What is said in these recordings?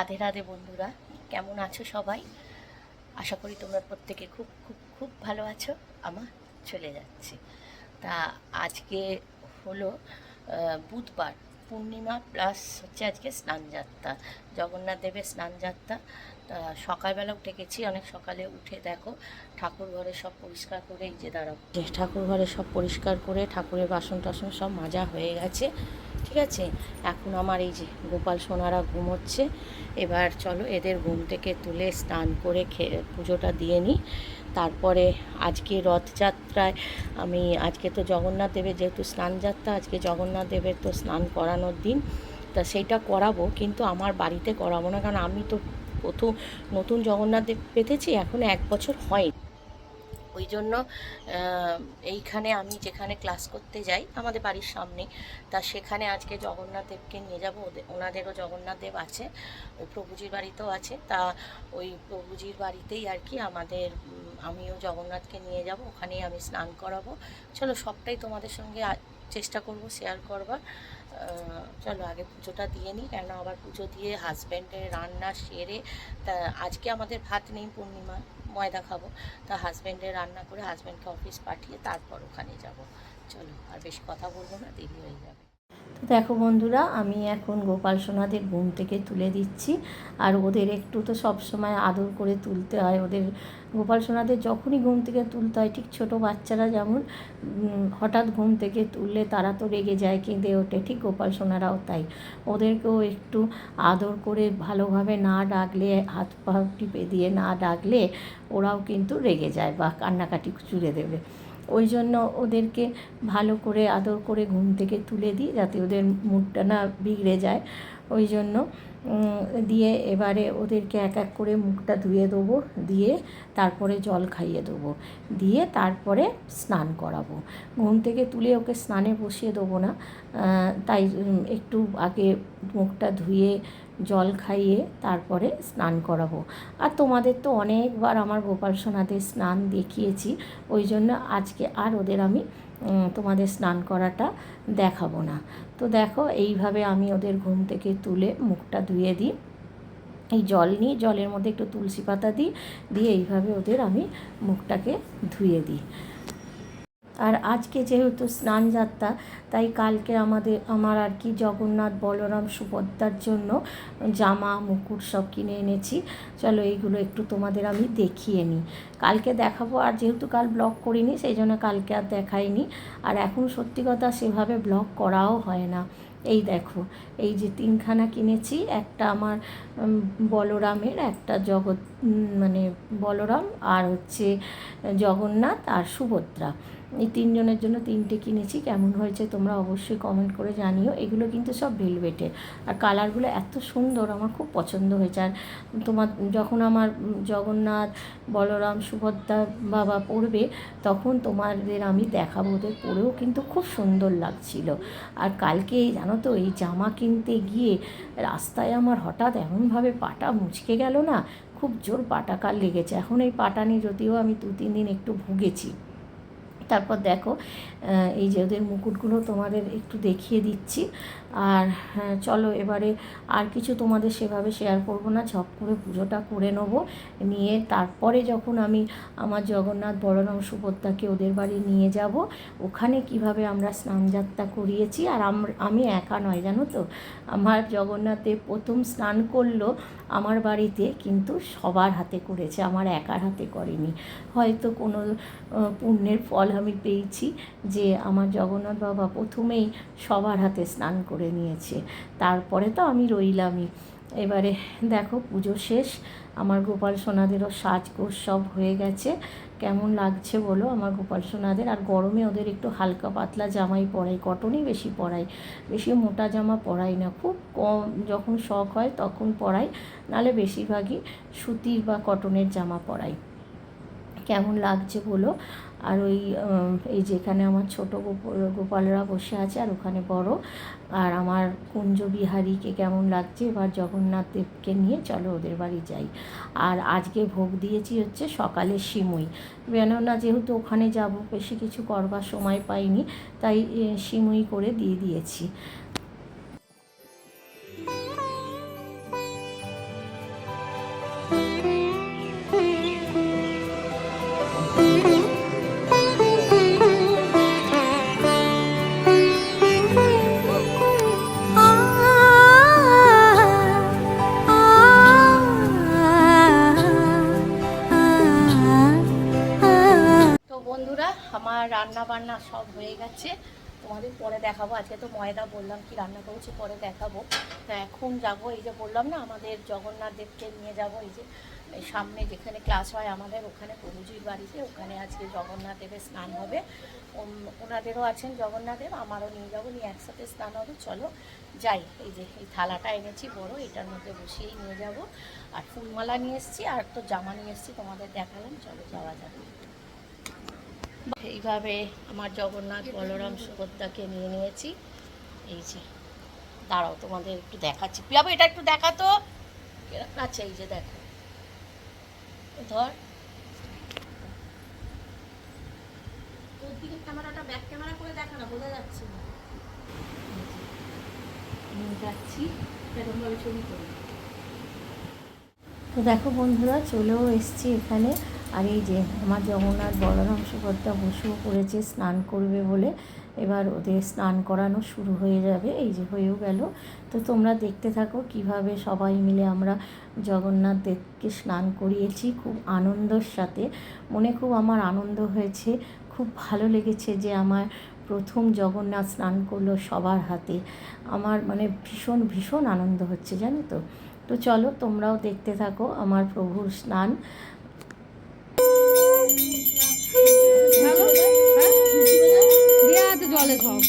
রাধে রাধে বন্ধুরা, কেমন আছো সবাই? আশা করি তোমরা প্রত্যেকে খুব খুব খুব ভালো আছো। আমার চলে যাচ্ছে। তা আজকে হলো বুধবার, পূর্ণিমা প্লাস হচ্ছে আজকে স্নানযাত্রা, জগন্নাথ দেবের স্নানযাত্রা। তা সকালবেলা উঠে গেছি, অনেক সকালে উঠে দেখো ঠাকুর ঘরে সব পরিষ্কার করে, এই যে দাঁড়াও, ঠাকুর ঘরে সব পরিষ্কার করে ঠাকুরের বাসন টাসন সব মাজা হয়ে গেছে। ঠিক আছে, এখন আমার এই যে গোপাল সোনারা ঘুমোচ্ছে। এবার চলো এদের ঘুম থেকে তুলে স্নান করে পুজোটা দিয়ে নিই। তারপরে আজকে রথযাত্রায় আজকে তো জগন্নাথ দেবের যেহেতু স্নানযাত্রা, আজকে জগন্নাথ দেবের তো স্নান করানোর দিন। তা সেইটা করাবো, কিন্তু আমার বাড়িতে করাবো না, কারণ আমি তো প্রথম নতুন জগন্নাথ দেব পেতেছি, এখনও 1 বছর হয়নি। ওই জন্য এইখানে আমি যেখানে ক্লাস করতে যাই আমাদের বাড়ির সামনে, তা সেখানে আজকে জগন্নাথ দেবকে নিয়ে যাব। ওনাদেরও জগন্নাথ দেব আছে, ওই প্রভুজির বাড়িতেও আছে। তা ওই প্রভুজির বাড়িতেই আর কি আমিও জগন্নাথকে নিয়ে যাব, ওখানেই আমি স্নান করাবো। চলো সবটাই তোমাদের সঙ্গে চেষ্টা করব শেয়ার করবার। চলো আগে পুজোটা দিয়ে নিই, কেন আবার পুজো দিয়ে হাজব্যান্ডের রান্না সেরে, তা আজকে আমাদের ভাত নেই, পূর্ণিমা, ময়দা খাবো। তা হাজব্যান্ডের রান্না করে হাজব্যান্ডকে অফিস পাঠিয়ে তারপর ওখানে যাব। চলো আর বেশি কথা বলবো না, দেরি হয়ে যাবে। তো দেখো বন্ধুরা, আমি এখন গোপাল সোনাদের ঘুম থেকে তুলে দিচ্ছি। আর ওদের একটু তো সবসময় আদর করে তুলতে হয়। ওদের গোপাল সোনাদের যখনই ঘুম থেকে তুলতে হয়, ঠিক ছোটো বাচ্চারা যেমন হঠাৎ ঘুম থেকে তুললে তারা তো রেগে যায়, কেঁদে ওঠে, ঠিক গোপাল সোনারাও তাই। ওদেরকেও একটু আদর করে ভালোভাবে না ডাকলে, হাত পা টিপে দিয়ে না ডাকলে ওরাও কিন্তু রেগে যায় বা কান্নাকাটি জুড়ে দেবে। ওই জন্য ওদেরকে ভালো করে আদর করে ঘুম থেকে তুলে দিই, যাতে ওদের মুডটা না বিগড়ে যায়। ওই জন্য দিয়ে এবারে ওদেরকে এক এক করে মুখটা ধুয়ে দেবো, দিয়ে তারপরে জল খাইয়ে দেবো, দিয়ে তারপরে স্নান করাবো। ঘুম থেকে তুলে ওকে স্নানে বসিয়ে দেবো না, তাই একটু আগে মুখটা ধুয়ে জল খাইয়ে তারপরে স্নান করাবো। আর তোমাদের তো অনেকবার আমার গোপাল সোনাদের স্নান দেখিয়েছি, ওই জন্য আজকে আর ওদের আমি তোমাদের স্নান করাটা দেখাবো না। তো দেখো এইভাবে আমি ওদের ঘুম থেকে তুলে মুখটা ধুয়ে দিই, এই জল নিই, জলের মধ্যে একটু তুলসী পাতা দিই, দিয়ে এইভাবে ওদের আমি মুখটাকে ধুয়ে দিই। আর আজকে যেহেতু স্নানযাত্রা, তাই কালকে আমার আর কি জগন্নাথ বলরাম সুভদ্রার জন্য জামা মুকুট সব কিনে এনেছি। চলো এইগুলো একটু তোমাদের আমি দেখিয়ে নিই, কালকে দেখাবো। আর যেহেতু কাল ব্লগ করিনি, সেই জন্য কালকে আর দেখাইনি। আর এখন সত্যি কথা সেভাবে ব্লগ করাও হয় না। এই দেখো, এই যে 3খানা কিনেছি, একটা আমার বলরামের, একটা মানে বলরাম, আর হচ্ছে জগন্নাথ আর সুভদ্রা, এই 3জনের জন্য 3টে কিনেছি। কেমন হয়েছে তোমরা অবশ্যই কমেন্ট করে জানিও। এগুলো কিন্তু সব ভেলভেটের, আর কালারগুলো এত সুন্দর, আমার খুব পছন্দ হয়েছে। আর যখন আমার জগন্নাথ বলরাম সুভদ্রা বাবা পরবে, তখন তোমাদের আমি দেখাবো, ওদের পরেও কিন্তু খুব সুন্দর লাগছিল। আর কালকে জানো তো, এই জামা কিনতে গিয়ে রাস্তায় আমার হঠাৎ এমনভাবে পাটা মুচকে গেল না, খুব জোর পাটাকার লেগেছে। এখন এই পাটা নিয়ে যদিও আমি 2-3 দিন একটু ভুগেছি। তারপর দেখো এই যে ওদের মুকুটগুলো তোমাদের একটু দেখিয়ে দিচ্ছি। আর চলো এবারে আর কিছু তোমাদের সেভাবে শেয়ার করব না, ঝপ করে পুজোটা করে নেব। নিয়ে তারপরে যখন আমি আমার জগন্নাথ বলরাম সুভদ্রাকে ওদের বাড়ি নিয়ে যাব, ওখানে কিভাবে আমরা স্নানযাত্রা করিয়েছি। আর আমি একা নয়, জানো তো, আমার জগন্নাথে প্রথম স্নান করলো আমার বাড়িতে, কিন্তু সবার হাতে করেছে, আমার একার হাতে করেনি। হয়তো কোনো পুণ্যের ফল আমি পেয়েছি যে আমার জগন্নাথ বাবা প্রথমেই সবার হাতে স্নান করে নিয়েছে, তারপরে তো আমি রইলামই। এবারে দেখো পুজো শেষ, আমার গোপাল সোনাদেরও সাজগোজ সব হয়ে গেছে। কেমন লাগছে বলো আমার গোপাল সোনাদের। আর গরমে ওদের একটু হালকা পাতলা জামাই পরাই, কটনই বেশি পরাই, বেশি মোটা জামা পরাই না, খুব কম যখন শখ হয় তখন পরাই, নাহলে বেশিরভাগই সুতির বা কটনের জামা পরাই। কেমন লাগছে বলো। আর এই যেখানে আমার ছোটো গোপালরা বসে আছে, আর ওখানে বড়, আর আমার কুঞ্জ বিহারীকে কেমন লাগছে। এবার জগন্নাথ দেবকে নিয়ে চলো ওদের বাড়ি যাই। আর আজকে ভোগ দিয়েছি হচ্ছে সকালে সিমুই, কেননা যেহেতু ওখানে যাব, বেশি কিছু করবার সময় পাইনি, তাই সিমুই করে দিয়েছি। রান্নাবান্না সব হয়ে গেছে, তোমাদের পরে দেখাবো। আজকে তো ময়দা বললাম কি রান্না করেছি পরে দেখাবো। তো এখন যাব, এই যে বললাম না আমাদের জগন্নাথ দেবকে নিয়ে যাব, এই যে সামনে যেখানে ক্লাস হয় আমাদের ওখানে প্রভুজির বাড়িতে, ওখানে আজকে জগন্নাথ দেবের স্নান হবে। ওনাদেরও আছেন জগন্নাথ দেব, আমারও নিয়ে যাবো, নিয়ে একসাথে স্নান হবে। চলো যাই। এই যে এই থালাটা এনেছি বড়, এটার মধ্যে বসিয়েই নিয়ে যাব। আর ফুলমালা নিয়ে এসেছি, আর তো জামা নিয়ে এসেছি, তোমাদের দেখালাম। চলো যাওয়া যাবে। এইভাবে আমার জগন্নাথ বলরাম সুভদ্রাকে নিয়ে নিয়েছি। এই যে দাঁড়াও তোমাদের একটু দেখাচ্ছি, পিয়াবো এটা একটু দেখাতো। আচ্ছা এই যে দেখো, ধর তোর দিকে ক্যামেরাটা ব্যাক ক্যামেরা করে দেখা না, বোঝা যাচ্ছে না। নিয়ে যাচ্ছি, এরকমভাবে ছবি করি। তো দেখো বন্ধুরা, চলেও এসছি এখানে। আর এই যে আমার জগন্নাথ বলরাম সুভদ্রা বসেও পড়েছে স্নান করবে বলে। এবার ওদের স্নান করানো শুরু হয়ে যাবে, এই যে হয়েও গেল। তো তোমরা দেখতে থাকো কিভাবে সবাই মিলে আমরা জগন্নাথ দেবকে স্নান করিয়েছি খুব আনন্দের সাথে। মনে খুব আমার আনন্দ হয়েছে, খুব ভালো লেগেছে যে আমার প্রথম জগন্নাথ স্নান করলো সবার হাতে। আমার মানে ভীষণ ভীষণ আনন্দ হচ্ছে, জানো তো। তো চলো তোমরাও দেখতে থাকো আমার প্রভুর স্নান। জলে সব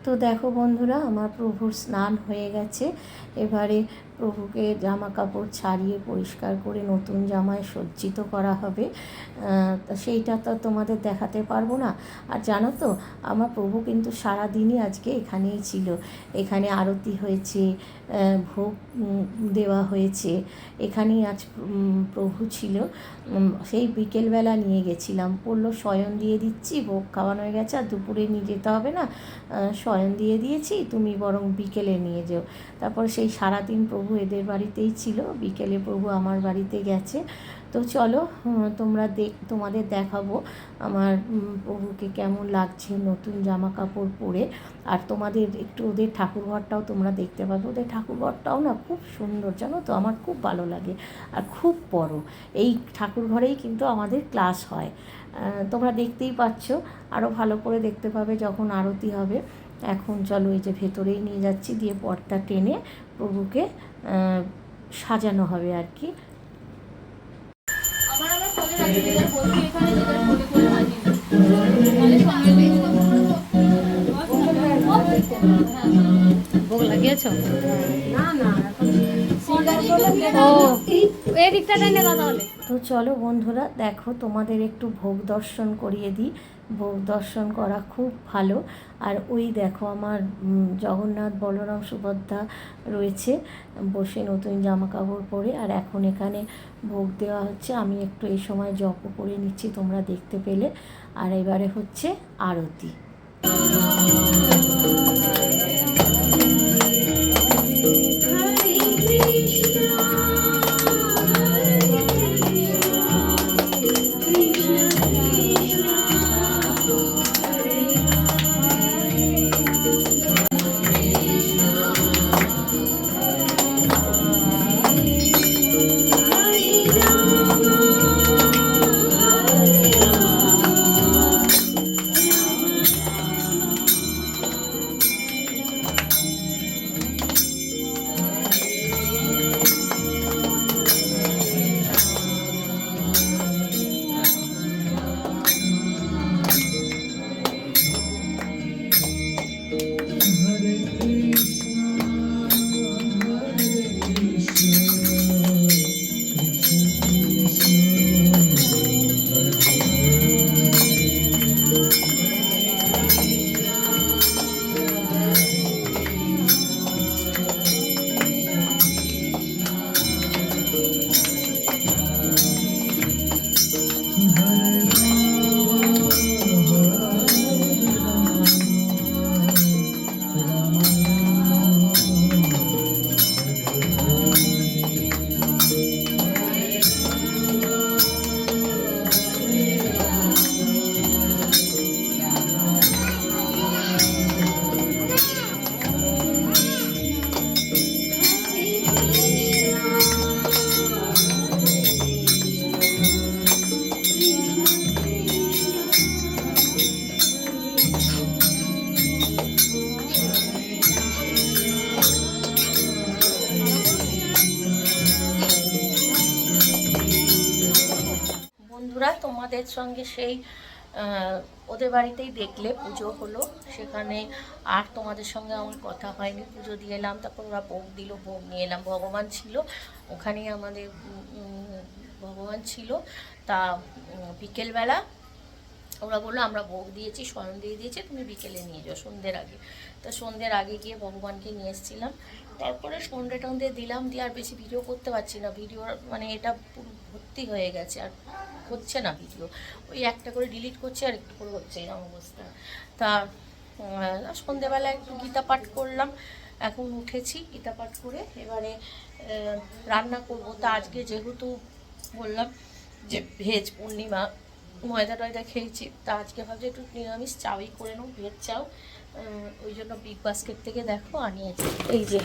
তো দেখো বন্ধুরা, আমার প্রভুর স্নান হয়ে গেছে। এবারে প্রভুকে জামা কাপড় ছাড়িয়ে পরিষ্কার করে নতুন জামায় সজ্জিত করা হবে। তা সেইটা তো তোমাদের দেখাতে পারবো না। আর জানো তো, আমার প্রভু কিন্তু সারাদিনই আজকে এখানেই ছিল। এখানে আরতি হয়েছে, ভোগ দেওয়া হয়েছে, এখানেই আজ প্রভু ছিল। সেই বিকেলবেলা নিয়ে গেছিলাম, বললো শয়ন দিয়ে দিচ্ছি, ভোগ খাওয়ানো হয়ে গেছে, আর দুপুরে নিয়ে যেতে হবে না, শয়ন দিয়ে দিয়েছি, তুমি বরং বিকেলে নিয়ে যেও। তারপর সেই সারাদিন প্রভু এদের বাড়িতেই ছিল, বিকেলে প্রভু আমার বাড়িতে গেছে। তো চলো তোমাদের দেখাবো আমার প্রভুকে কেমন লাগছে নতুন জামা কাপড় পরে। আর তোমাদের একটু ওদের ঠাকুরঘরটাও তোমরা দেখতে পাবে। ওদের ঠাকুরঘরটাও না খুব সুন্দর, জানো তো, আমার খুব ভালো লাগে, আর খুব বড়। এই ঠাকুরঘরেই কিন্তু আমাদের ক্লাস হয়। তোমরা দেখতেই পাচ্ছ, আরও ভালো করে দেখতে পাবে যখন আরতি হবে। এখন চলো এই যে ভেতরেই নিয়ে যাচ্ছি, দিয়ে পর্দা টেনে প্রভুকে সাজানো হবে আর কি। ভোগ লাগিয়েছ? না না, তো চলো বন্ধুরা, দেখো তোমাদের একটু ভোগ দর্শন করিয়ে দিই। ভোগ দর্শন করা খুব ভালো। আর ওই দেখো আমার জগন্নাথ, বলরাম, সুভদ্রা রয়েছে বসে নতুন জামা কাপড় পরে। আর এখন এখানে ভোগ দেওয়া হচ্ছে, আমি একটু এই সময় জপও করে নিচ্ছি, তোমরা দেখতে পেলে। আর এবারে হচ্ছে আরতি। বন্ধুরা, তোমাদের সঙ্গে সেই ওদের বাড়িতেই দেখলে পুজো হলো, সেখানে আর তোমাদের সঙ্গে আমার কথা হয়নি। পুজো দিয়ে এলাম, তারপর ওরা ভোগ দিল, ভোগ নিয়ে এলাম। ভগবান ছিল ওখানেই, আমাদের ভগবান ছিল। তা বিকেলবেলা ওরা বললো আমরা ভোগ দিয়েছি, শয়ন দিয়ে দিয়েছি, তুমি বিকেলে নিয়ে যাও সন্ধ্যের আগে। তো সন্ধ্যের আগে গিয়ে ভগবানকে নিয়ে এসেছিলাম। তারপরে সন্ধ্যে টন্ধ্যে দিলাম, দিয়ে আর বেশি ভিডিও করতে পারছি না। ভিডিও মানে এটা পুরো ভর্তি হয়ে গেছে, আর হচ্ছে না ভিডিও। ওই একটা করে ডিলিট করছে আর একটু করে হচ্ছে, এরকম অবস্থা। তা সন্ধ্যেবেলা একটু গীতা পাঠ করলাম, এখন উঠেছি গীতা পাঠ করে এবারে রান্না করবো। তা আজকে যেহেতু বললাম যে ভেজ পূর্ণিমা, ময়দা টয়দা খেয়েছি, তা আজকে ভাবছি একটু নিরামিষ চাউই করে নেব, ভেজ চাউ। ওই জন্য বিগ বাস্কেট থেকে দেখো আনিয়েছি। এই যে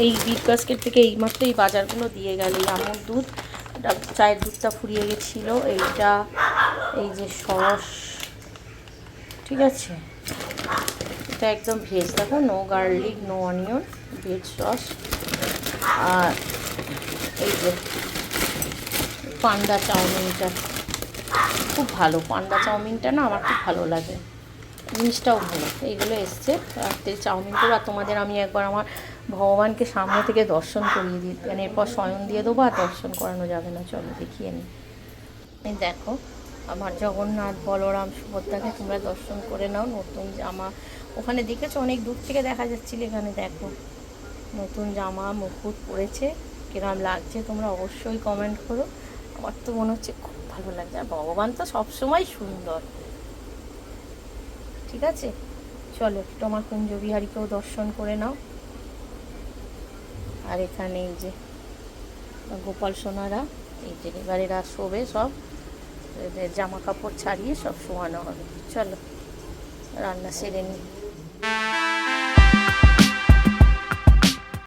এই বিগ বাস্কেট থেকে এইমাত্র এই বাজারগুলো দিয়ে গেল। এই আমুল দুধ, চায়ের দুধটা ফুরিয়ে গেছিলো, এইটা, এই যে সস, ঠিক আছে, এটা একদম ভেজ, দেখো, no garlic, no onion, veg sauce. আর এই যে পান্ডা চাউমিনটা খুব ভালো, পান্ডা চাউমিনটা না আমার খুব ভালো লাগে। জিনিসটাও ভালো। এইগুলো এসছে রাত্রে চাউমিন করে। আর তোমাদের আমি একবার আমার ভগবানকে সামনে থেকে দর্শন করিয়ে দিই, মানে এরপর শয়ন দিয়ে দেবো, আর দর্শন করানো যাবে না, চলো দেখিয়ে নিই। এই দেখো আমার জগন্নাথ বলরাম সুভদ্রাকে তোমরা দর্শন করে নাও। নতুন জামা ওখানে দেখেছো, অনেক দূর থেকে দেখা যাচ্ছিল, এখানে দেখো নতুন জামা মুকুট পরেছে, কিরম লাগছে তোমরা অবশ্যই কমেন্ট করো। আমার তো মনে হচ্ছে খুব ভালো লাগছে, আর ভগবান তো সবসময় সুন্দর। ঠিক আছে, চলো একটু আমার কুঞ্জ বিহারীকেও দর্শন করে নাও। আর এখানে এই যে গোপাল সোনারা, এই যে এবার এরা শোবে সব, এদের জামা কাপড় ছাড়িয়ে সব শোয়ানো হবে। চলো রান্না সেরে নিই।